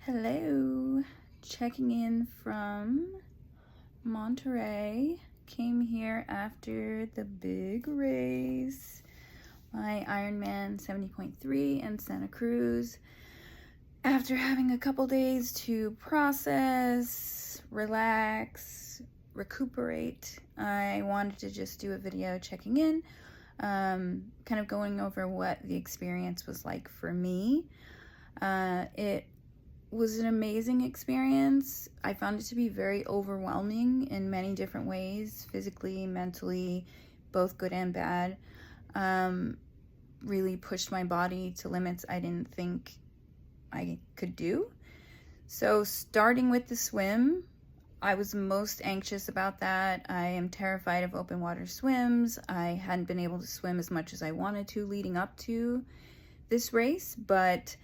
Hello, checking in from Monterey. Came here after the big race, my Ironman 70.3 in Santa Cruz. After having a couple days to process, relax, recuperate, I wanted to just do a video checking in, kind of going over what the experience was like for me. It was an amazing experience. I found it to be very overwhelming in many different ways, physically, mentally, both good and bad. Really pushed my body to limits I didn't think I could do. So starting with the swim, I was most anxious about that. I am terrified of open water swims. I hadn't been able to swim as much as I wanted to leading up to this race, but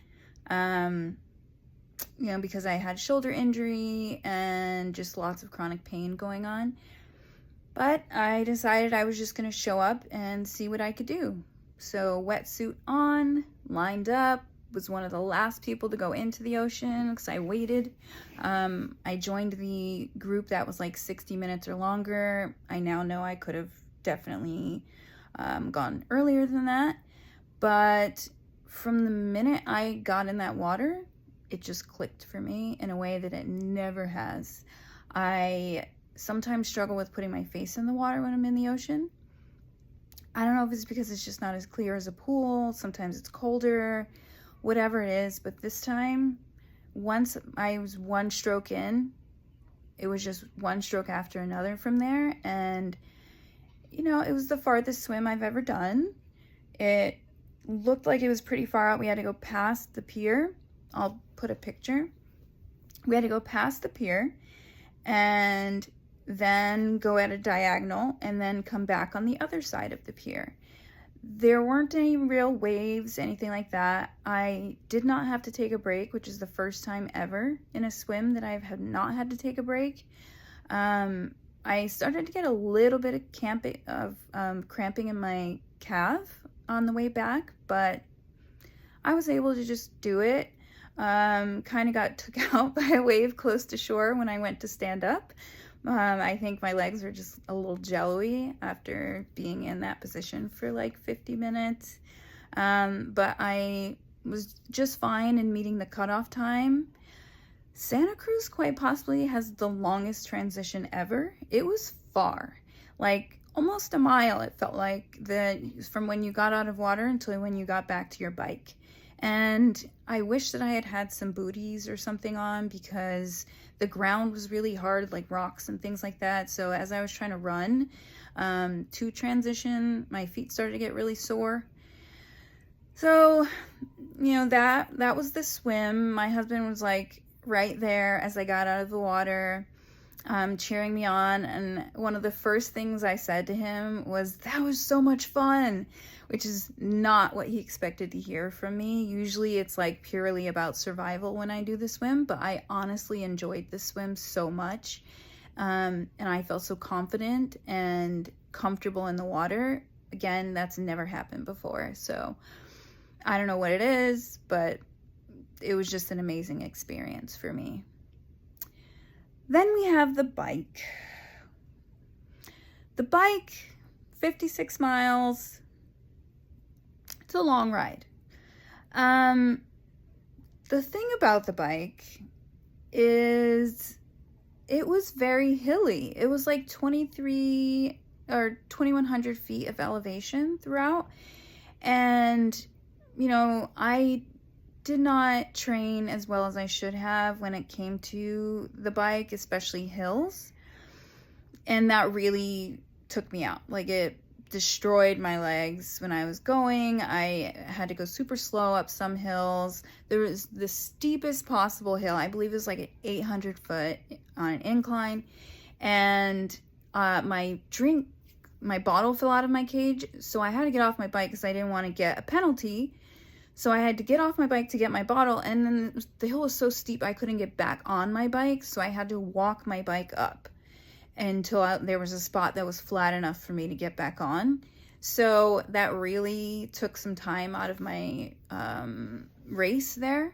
because I had shoulder injury and just lots of chronic pain going on. But I decided I was just going to show up and see what I could do. So wetsuit on, lined up, was one of the last people to go into the ocean because I waited. I joined the group that was like 60 minutes or longer. I now know I could have definitely gone earlier than that. But from the minute I got in that water, it just clicked for me in a way that it never has. I sometimes struggle with putting my face in the water when I'm in the ocean. I don't know if it's because it's just not as clear as a pool. Sometimes it's colder, whatever it is. But this time, once I was one stroke in, it was just one stroke after another from there. And, it was the farthest swim I've ever done. It looked like it was pretty far out. We had to go past the pier. I'll put a picture. We had to go past the pier and then go at a diagonal and then come back on the other side of the pier. There weren't any real waves, anything like that. I did not have to take a break, which is the first time ever in a swim that I've not had to take a break. I started to get a little bit of cramping in my calf on the way back, but I was able to just do it. Kind of got took out by a wave close to shore when I went to stand up. I think my legs were just a little jello-y after being in that position for like 50 minutes. But I was just fine in meeting the cutoff time. Santa Cruz quite possibly has the longest transition ever. It was far, like almost a mile. It felt like from when you got out of water until when you got back to your bike. And I wish that I had had some booties or something on because the ground was really hard, like rocks and things like that. So as I was trying to run to transition, my feet started to get really sore. So, that was the swim. My husband was like right there as I got out of the water, cheering me on. And one of the first things I said to him was, "That was so much fun," which is not what he expected to hear from me. Usually it's like purely about survival when I do the swim, but I honestly enjoyed the swim so much. And I felt so confident and comfortable in the water. Again, that's never happened before. So I don't know what it is, but it was just an amazing experience for me. Then we have the bike. The bike, 56 miles. It's a long ride. The thing about the bike is it was very hilly. It was like 23 or 2,100 feet of elevation throughout. And, I did not train as well as I should have when it came to the bike, especially hills. And that really took me out. Like it destroyed my legs when I was going. I had to go super slow up some hills. There was the steepest possible hill. I believe it was like 800 foot on an incline. And my bottle fell out of my cage. So I had to get off my bike because I didn't want to get a penalty. So I had to get off my bike to get my bottle. And then the hill was so steep I couldn't get back on my bike. So I had to walk my bike up until there was a spot that was flat enough for me to get back on. So that really took some time out of my race there.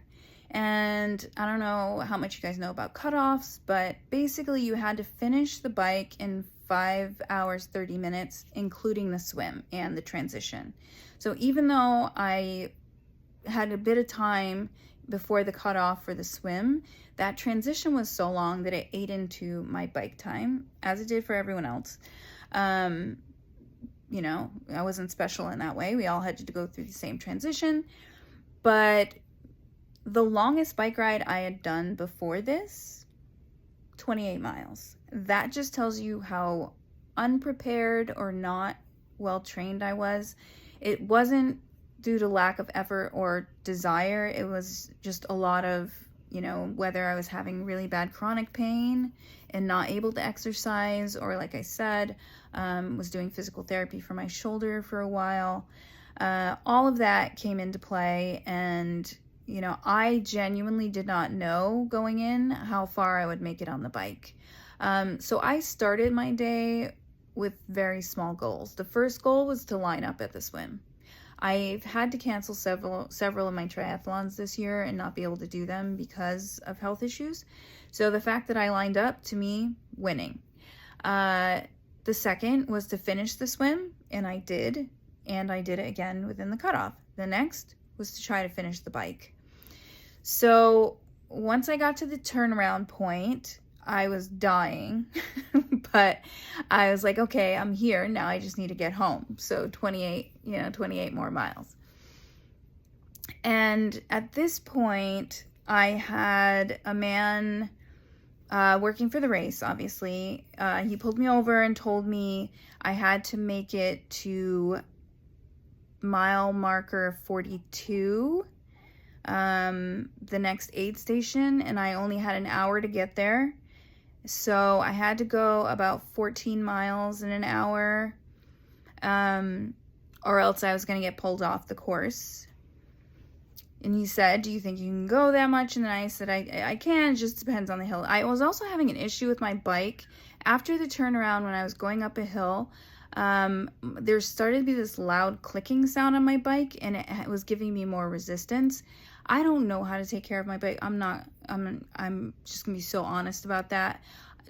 And I don't know how much you guys know about cutoffs, but basically you had to finish the bike in 5 hours, 30 minutes, including the swim and the transition. So even though I had a bit of time before the cutoff for the swim, that transition was so long that it ate into my bike time, as it did for everyone else. You know, I wasn't special in that way. We all had to go through the same transition. But the longest bike ride I had done before this, 28 miles. That just tells you how unprepared or not well trained I was. It wasn't due to lack of effort or desire. It was just a lot of, you know, whether I was having really bad chronic pain and not able to exercise, or like I said, was doing physical therapy for my shoulder for a while. All of that came into play, and you know, I genuinely did not know going in how far I would make it on the bike. So I started my day with very small goals. The first goal was to line up at the swim. I've had to cancel several of my triathlons this year and not be able to do them because of health issues. So the fact that I lined up, to me, winning. The second was to finish the swim, and I did it again within the cutoff. The next was to try to finish the bike. So once I got to the turnaround point, I was dying, but I was like, okay, I'm here. Now I just need to get home. So 28 more miles. And at this point, I had a man working for the race, obviously. He pulled me over and told me I had to make it to mile marker 42, the next aid station, and I only had an hour to get there. So I had to go about 14 miles in an hour, or else I was going to get pulled off the course. And he said, do you think you can go that much? And then I said, I can. It just depends on the hill. I was also having an issue with my bike. After the turnaround, when I was going up a hill, there started to be this loud clicking sound on my bike, and it was giving me more resistance. I don't know how to take care of my bike. I'm just gonna be so honest about that.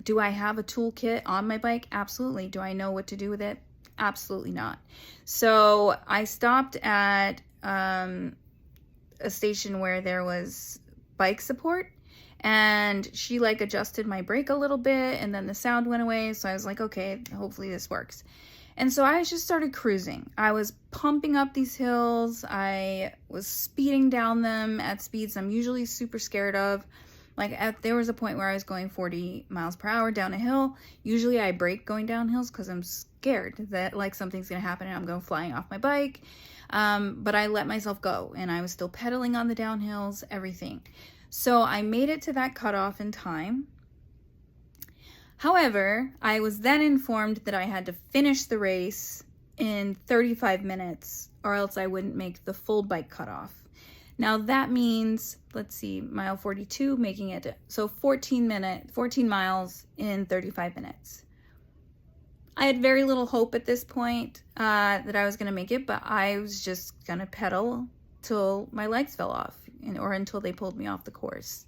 Do I have a toolkit on my bike? Absolutely. Do I know what to do with it? Absolutely not. So I stopped at a station where there was bike support, and she like adjusted my brake a little bit, and then the sound went away. So I was like, okay, hopefully this works. And so I just started cruising. I was pumping up these hills. I was speeding down them at speeds I'm usually super scared of. Like there was a point where I was going 40 miles per hour down a hill. Usually I brake going down hills because I'm scared that like something's going to happen and I'm going flying off my bike. But I let myself go, and I was still pedaling on the downhills, everything. So I made it to that cutoff in time. However, I was then informed that I had to finish the race in 35 minutes or else I wouldn't make the full bike cutoff. Now that means, let's see, mile 42, making it, so 14 miles in 35 minutes. I had very little hope at this point that I was going to make it, but I was just going to pedal till my legs fell off or until they pulled me off the course.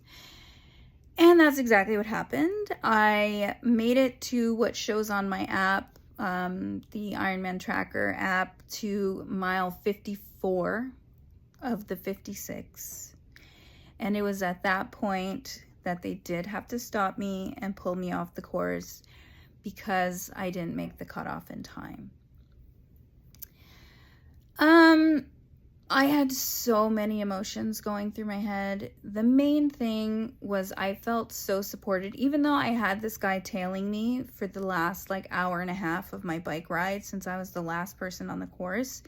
And that's exactly what happened. I made it to what shows on my app, the Ironman tracker app, to mile 54 of the 56. And it was at that point that they did have to stop me and pull me off the course because I didn't make the cutoff in time. I had so many emotions going through my head. The main thing was I felt so supported, even though I had this guy tailing me for the last like hour and a half of my bike ride since I was the last person on the course.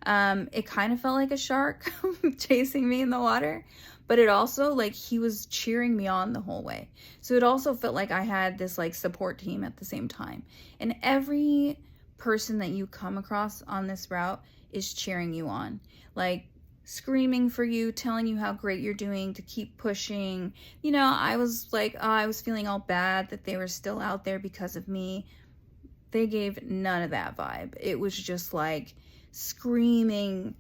It kind of felt like a shark chasing me in the water, but it also like he was cheering me on the whole way. So it also felt like I had this like support team at the same time. And every person that you come across on this route is cheering you on, like screaming for you, telling you how great you're doing, to keep pushing. You know, I was like, I was feeling all bad that they were still out there because of me. They gave none of that vibe. It was just like screaming,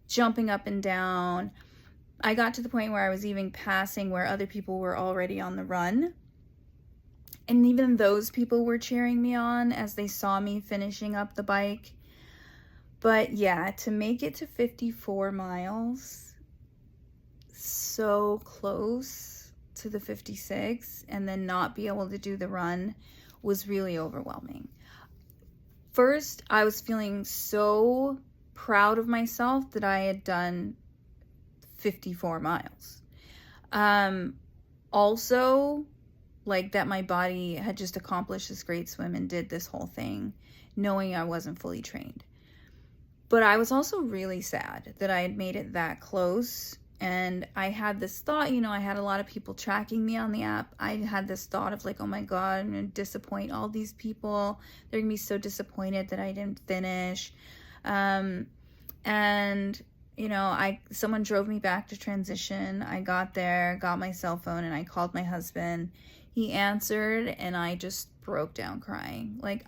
jumping up and down. I got to the point where I was even passing where other people were already on the run. And even those people were cheering me on as they saw me finishing up the bike. But yeah, to make it to 54 miles, so close to the 56, and then not be able to do the run was really overwhelming. First, I was feeling so proud of myself that I had done 54 miles. Also, like that my body had just accomplished this great swim and did this whole thing, knowing I wasn't fully trained. But I was also really sad that I had made it that close. And I had this thought, you know, I had a lot of people tracking me on the app. I had this thought of like, oh my God, I'm going to disappoint all these people. They're going to be so disappointed that I didn't finish. And, you know, someone drove me back to transition. I got there, got my cell phone, and I called my husband. He answered, and I just broke down crying. Like,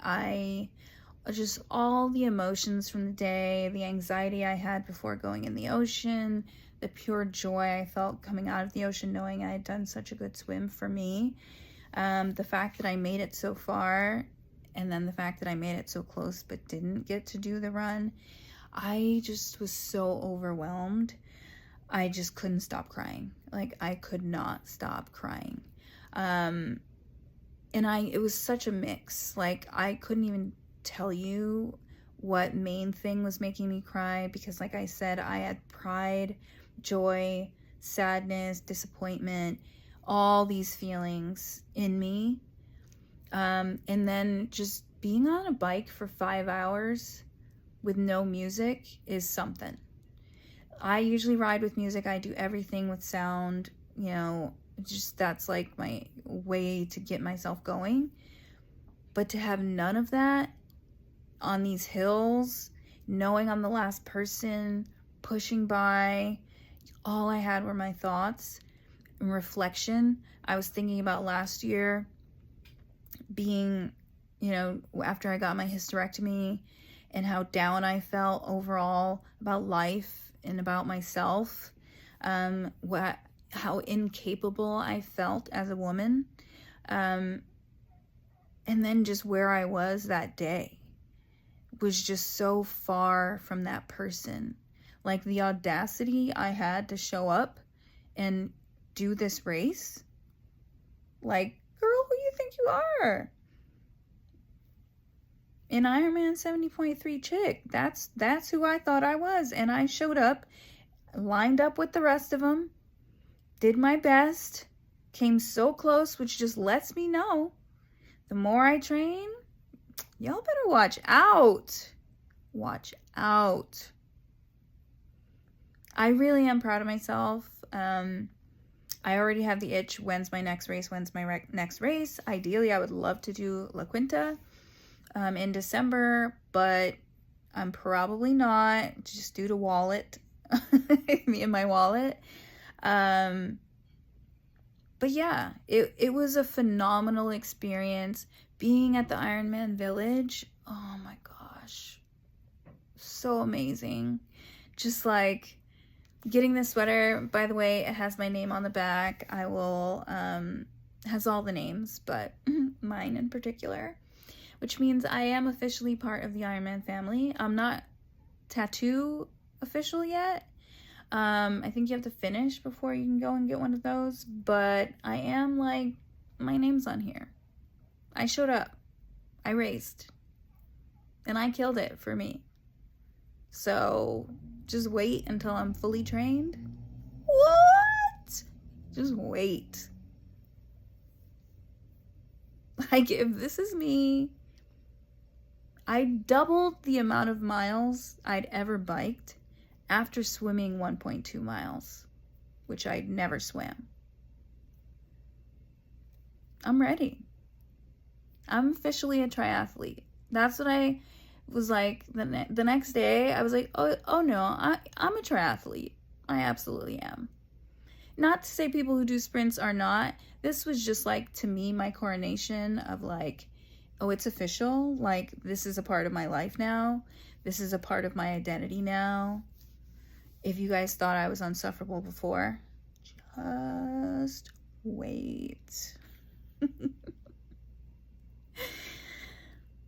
just all the emotions from the day, the anxiety I had before going in the ocean, the pure joy I felt coming out of the ocean knowing I had done such a good swim for me, the fact that I made it so far, and then the fact that I made it so close but didn't get to do the run. I just was so overwhelmed. I just couldn't stop crying. Like, I could not stop crying. And it was such a mix. Like, I couldn't even tell you what main thing was making me cry, because like I said, I had pride, joy, sadness, disappointment, all these feelings in me. And then just being on a bike for 5 hours with no music is something. I usually ride with music. I do everything with sound, you know, just that's like my way to get myself going. But to have none of that on these hills, knowing I'm the last person, pushing by, all I had were my thoughts and reflection. I was thinking about last year being, you know, after I got my hysterectomy, and how down I felt overall about life and about myself, how incapable I felt as a woman, and then just where I was that day was just so far from that person. Like, the audacity I had to show up and do this race. Like, girl, who you think you are? An Ironman 70.3 chick. That's who I thought I was. And I showed up, lined up with the rest of them, did my best, came so close, which just lets me know the more I train, y'all better watch out. Watch out. I really am proud of myself. I already have the itch. When's my next race? Next race? Ideally, I would love to do La Quinta in December, but I'm probably not, just due to wallet. Me and my wallet. But yeah, it was a phenomenal experience being at the Ironman Village. Oh my gosh. So amazing. Just like getting this sweater. By the way, it has my name on the back. I will, has all the names, but mine in particular, which means I am officially part of the Ironman family. I'm not tattoo official yet. I think you have to finish before you can go and get one of those, but I am, like, my name's on here. I showed up, I raced, and I killed it for me. So just wait until I'm fully trained. What? Just wait. Like, if this is me, I doubled the amount of miles I'd ever biked after swimming 1.2 miles, which I'd never swam. I'm ready. I'm officially a triathlete. That's what I was like. The next day, I was like, oh no, I'm a triathlete. I absolutely am. Not to say people who do sprints are not. This was just like, to me, my coronation of like, oh, it's official. Like, this is a part of my life now. This is a part of my identity now. If you guys thought I was unsufferable before, just wait.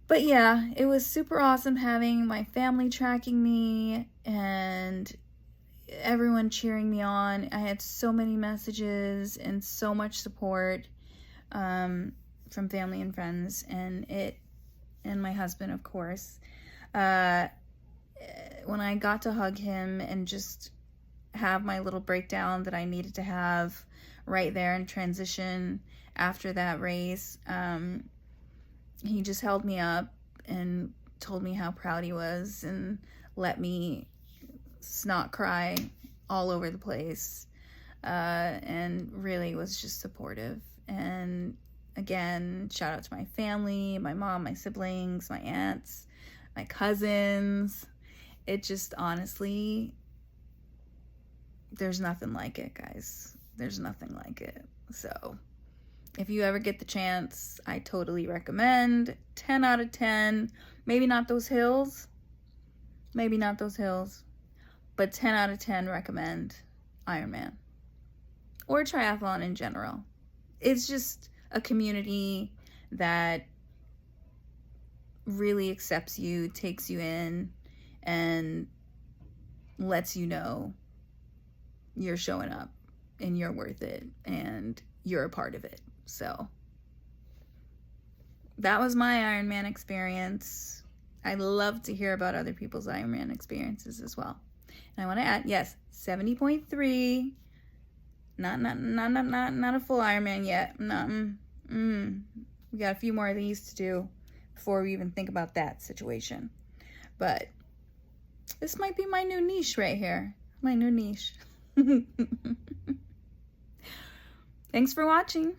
But yeah, it was super awesome having my family tracking me and everyone cheering me on. I had so many messages and so much support from family and friends, and my husband, of course. When I got to hug him and just have my little breakdown that I needed to have right there in transition after that race, he just held me up and told me how proud he was and let me snot cry all over the place, and really was just supportive. And again, shout out to my family, my mom, my siblings, my aunts, my cousins. It just, honestly, there's nothing like it, guys. There's nothing like it. So if you ever get the chance, I totally recommend. 10 out of 10. Maybe not those hills. Maybe not those hills. But 10 out of 10 recommend Ironman. Or triathlon in general. It's just a community that really accepts you, takes you in, and lets you know you're showing up and you're worth it and you're a part of it. So that was my Ironman experience. I love to hear about other people's Ironman experiences as well. And I want to add, yes, 70.3. Not a full Ironman yet. We got a few more of these to do before we even think about that situation. But this might be my new niche right here. My new niche. Thanks for watching.